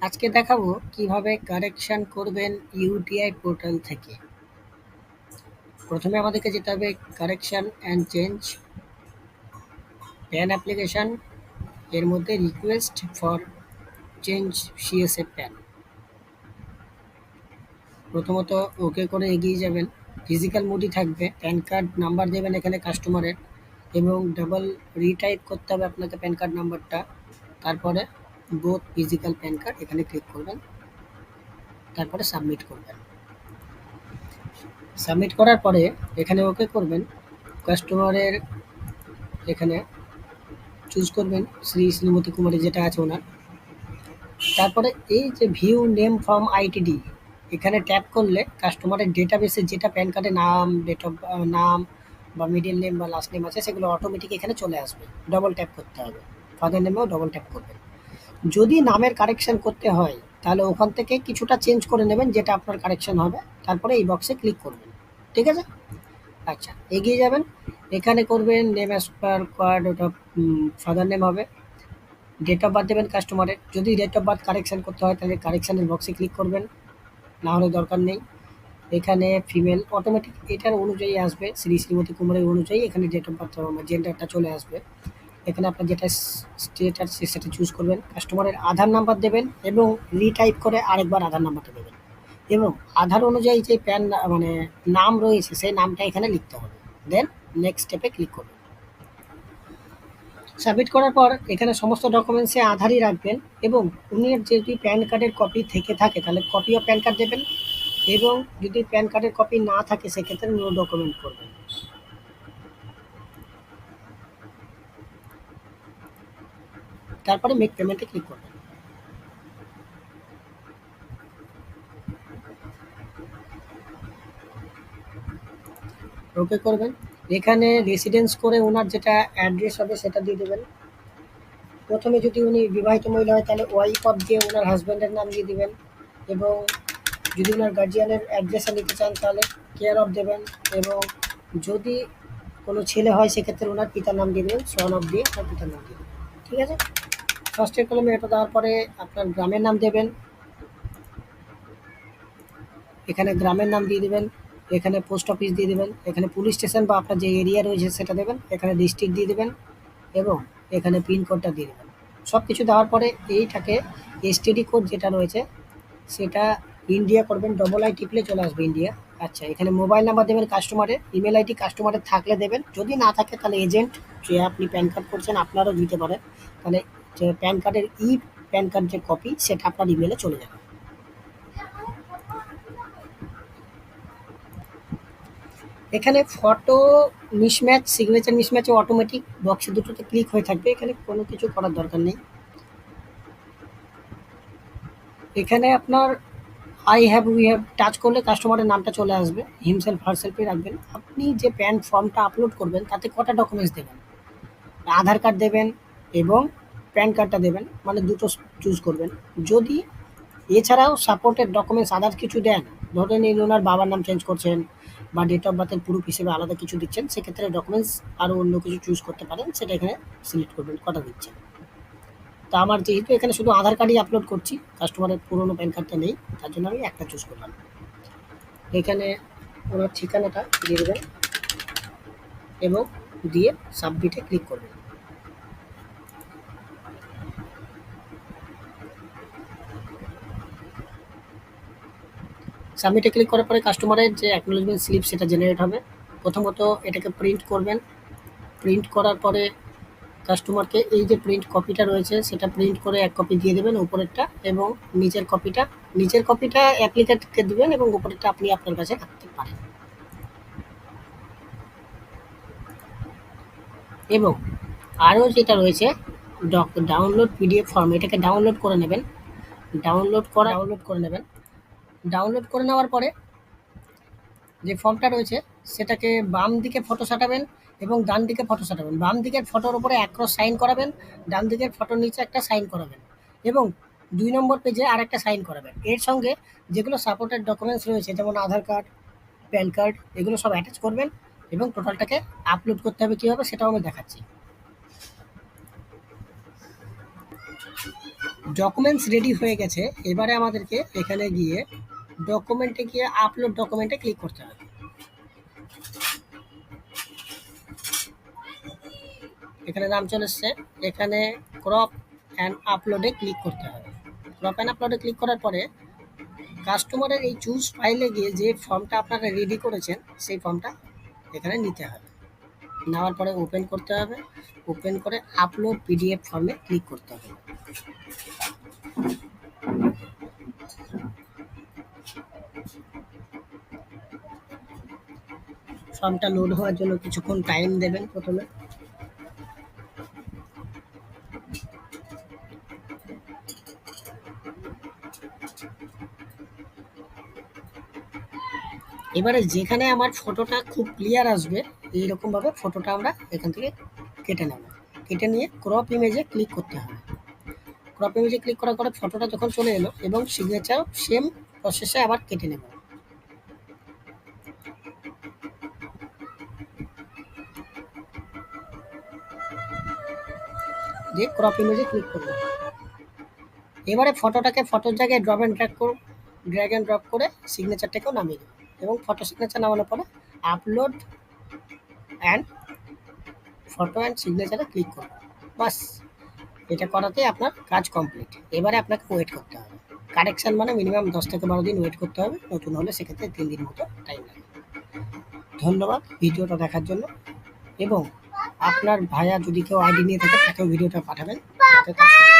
আজকে দেখাবো কিভাবে কারেকশন করবেন ইউটিআই পোর্টাল থেকে। প্রথমে আমাদেরকে যেতে হবে correction and change pan application, এর মধ্যে request for change CSA pan. প্রথমত ওকে করে এগিয়ে যাবেন। ফিজিক্যাল মোডই থাকবে, প্যান কার্ড নাম্বার দেবেন এখানে কাস্টমারের, এবং ডাবল রিটাইপ করতে হবে আপনাকে প্যান কার্ড নাম্বারটা। তারপরে বোথ ফিজিক্যাল প্যান কার্ড এখানে ক্লিক করবেন, তারপরে সাবমিট করবেন। সাবমিট করার পরে এখানে ওকে করবেন। কাস্টমারের এখানে চুজ করবেন শ্রীমতী কুমারী যেটা আছে ওনার। তারপরে এই যে ভিউ নেম ফ্রম আইটিডি, এখানে ট্যাপ করলে কাস্টমারের ডেটাবেসে যেটা প্যান কার্ডে নাম, ডেট অফ নাম বা মিডল নেম বা লাস্ট নেম আছে সেগুলো অটোমেটিক এখানে চলে আসবে। ডবল ট্যাপ করতে হবে, ফাদার নেমেও ডবল ট্যাপ করবেন। যদি নামের কারেকশন করতে হয় তাহলে ওখান থেকে কিছুটা চেঞ্জ করে নেবেন যেটা আপনার কারেকশন হবে, তারপরে এই বক্সে ক্লিক করবেন। ঠিক আছে? আচ্ছা, এগিয়ে যাবেন। এখানে করবেন নেম অ্যাজ পার কোয়াড, ওটা ফাদার নেম হবে। ডেট অফ বার্থ দেবেন কাস্টমারের। যদি ডেট অফ বার্থ কারেকশন করতে হয় তাহলে কারেকশনের বক্সে ক্লিক করবেন, না হলে দরকার নেই। এখানে ফিমেল অটোমেটিক এটার অনুযায়ী আসবে, শ্রীমতী কুমারের অনুযায়ী এখানে ডেট অফ বার্থ জেন্ডারটা চলে আসবে। এখানে আপনার যেটা স্টেট আছে সেটা চুজ করবেন। কাস্টমারের আধার নাম্বার দেবেন এবং রিটাইপ করে আরেকবার আধার নাম্বারটা দেবেন, এবং আধার অনুযায়ী যে প্যান মানে নাম রয়েছে সেই নামটা এখানে লিখতে হবে। দেন নেক্সট স্টেপে ক্লিক করবেন। সাবমিট করার পর এখানে সমস্ত ডকুমেন্টসে আধারই রাখবেন, এবং উনির যদি প্যান কার্ডের কপি থেকে থাকে তাহলে কপি অফ প্যান কার্ড দেবেন, এবং যদি প্যান কার্ডের কপি না থাকে সেক্ষেত্রে নো ডকুমেন্ট করবেন। তারপরে মেক পেমেন্টে ক্লিক করবেন। ওকে করবেন। এখানে রেসিডেন্স করে ওনার যেটা অ্যাড্রেস হবে সেটা দিয়ে দেবেন। প্রথমে যদি উনি বিবাহিত মহিলা হয় তাহলে ওয়াইফ অফ দিয়ে ওনার হাজব্যান্ডের নাম দিয়ে দিবেন, এবং যদি ওনার গার্জিয়ানের অ্যাড্রেসে নিতে চান তাহলে কেয়ার অফ দেবেন, এবং যদি কোনো ছেলে হয় সেক্ষেত্রে ওনার পিতার নাম দিয়ে দেবেন, সন অফ দিয়ে তার পিতার নাম দিয়ে দেবেন। ঠিক আছে? ফার্স্টের কলমে এটা দেওয়ার পরে আপনার গ্রামের নাম দেবেন, এখানে গ্রামের নাম দিয়ে দেবেন, এখানে পোস্ট অফিস দিয়ে দেবেন, এখানে পুলিশ স্টেশন বা আপনার যে এরিয়া রয়েছে সেটা দেবেন, এখানে ডিস্ট্রিক্ট দিয়ে দেবেন, এবং এখানে পিনকোডটা দিয়ে দেবেন। সব কিছু দেওয়ার পরে এইটাকে এসটিডি কোড যেটা রয়েছে সেটা ইন্ডিয়া করবেন, ডবল আই টিপলে চলে আসবে ইন্ডিয়া। আচ্ছা, এখানে মোবাইল নাম্বার দেবেন কাস্টমারের, ইমেল আইডি কাস্টমারের থাকলে দেবেন, যদি না থাকে তাহলে এজেন্ট যে আপনি প্যান কার্ড করছেন আপনারও দিতে পারেন, তাহলে যে প্যান কার্ডের প্যান কার্ড যে কপি সেটা আপনার ইমেলে চলে যাবে। এখানে ফটো মিসম্যাচ, সিগনেচার মিসম্যাচও অটোমেটিক বক্সে দুটোতে ক্লিক হয়ে থাকবে, এখানে কোনো কিছু করার দরকার নেই। এখানে আপনার I have, we have touch করলে কাস্টমারের নামটা চলে আসবে, হিমসেলফ হারসেলফই রাখবেন। আপনি যে প্যান ফর্মটা আপলোড করবেন তাতে কটা ডকুমেন্টস দেবেন, আধার কার্ড দেবেন এবং প্যান কার্ডটা দেবেন, মানে দুটো চুজ করবেন। যদি এছাড়াও সাপোর্টেড ডকুমেন্টস আদার কিছু দেন, ধরে নিন ওনার বাবার নাম চেঞ্জ করছেন বা ডেট অফ বার্থের প্রুফ হিসেবে আলাদা কিছু দিচ্ছেন, সেক্ষেত্রে ডকুমেন্টস আরও অন্য কিছু চুজ করতে পারেন, সেটা এখানে সিলেক্ট করবেন কটা দিচ্ছেন। তা আমার যেহেতু এখানে শুধু আধার কার্ডই আপলোড করছি, কাস্টমারের পুরনো প্যান কার্ডটা নেই, তার জন্য আমি একটা চুজ করলাম। এখানে ওনার ঠিকানাটা দিয়ে দেবেন এবং দিয়ে সাবমিটে ক্লিক করবেন। সাবমিটে ক্লিক করার পরে কাস্টমারের যে অ্যাকনোলেজমেন্ট স্লিপ সেটা জেনারেট হবে। প্রথমত এটাকে প্রিন্ট করবেন। প্রিন্ট করার পরে কাস্টমারকে এই যে প্রিন্ট কপিটা রয়েছে সেটা প্রিন্ট করে এক কপি দিয়ে দেবেন উপরেরটা, এবং নিচের কপিটা অ্যাপ্লিকেন্টকে দিবেন, এবং উপরেরটা আপনি আপনার কাছে রাখতে পারেন। এবং আরও যেটা রয়েছে ডাউনলোড পিডিএফ ফর্ম, এটাকে ডাউনলোড করে নেবেন। ডাউনলোড করে নেওয়ার পরে যে ফর্মটা রয়েছে সেটাকে বাম দিকে ফটো সাঁটাবেন এবং ডান দিকে ফটো সাঁটাবেন। বাম দিকের ফটোর উপরে এক ক্রস সাইন করাবেন, ডান দিকের ফটোর নিচে একটা সাইন করাবেন, এবং ২ নম্বর পেজে আরেকটা সাইন করাবেন। এর সঙ্গে যেগুলো সাপোর্টেড ডকুমেন্টস রয়েছে যেমন আধার কার্ড, প্যান কার্ড, এগুলো সব অ্যাটাচ করবেন, এবং টোটালটাকে আপলোড করতে হবে কীভাবে সেটাও আমি দেখাচ্ছি। ডকুমেন্টস রেডি হয়ে গেছে। এবারে আমাদেরকে এখানে গিয়ে ডকুমেন্টে গিয়ে আপলোড ডকুমেন্টে ক্লিক করতে হবে। এখানে নাম চলে এসছে, এখানে ক্রপ অ্যান্ড আপলোডে ক্লিক করতে হবে। ক্রপ অ্যান্ড আপলোডে ক্লিক করার পরে কাস্টমারের এই চুজ ফাইলে গিয়ে যে ফর্মটা আপনারা রেডি করেছেন সেই ফর্মটা এখানে নিতে হবে। নেওয়ার পরে ওপেন করতে হবে। ওপেন করে আপলোড পিডিএফ ফর্মে ক্লিক করতে হবে। ফর্মটা লোড হওয়ার জন্য কিছুক্ষণ টাইম দেবেন প্রথমে। এবারে যেখানে আমার ফটোটা খুব ক্লিয়ার আসবে এইরকমভাবে ফটোটা আমরা এখান থেকে কেটে নেব। কেটে নিয়ে ক্রপ ইমেজে ক্লিক করতে হবে। ক্রপ ইমেজে ক্লিক করার পরে ফটোটা যখন চলে এলো এবং সিগনেচার সেম প্রসেসে আবার কেটে নেব। দিয়ে ক্রপ ইমেজে ক্লিক করব। এবারে ফটোটাকে ফটোর জায়গায় drop and drag and drop করে সিগনেচারটাকেও নামিয়ে দেবো এবং ফটো সিগনেচার নামানোর পরে আপলোড অ্যান্ড ফটো অ্যান্ড সিগনেচারে ক্লিক করব। বাস, এটা করাতেই আপনার কাজ কমপ্লিট। এবারে আপনাকে ওয়েট করতে হবে। কারেকশান মানে মিনিমাম 10 থেকে 12 দিন ওয়েট করতে হবে। নতুন হলে সেক্ষেত্রে 3 দিন মতো টাইম লাগে। ধন্যবাদ ভিডিওটা দেখার জন্য, এবং আপনার ভাইয়া যদি কেউ আইডি নিয়ে থাকে তাকেও ভিডিওটা পাঠাবেন যাতে তার সুবিধা হয়।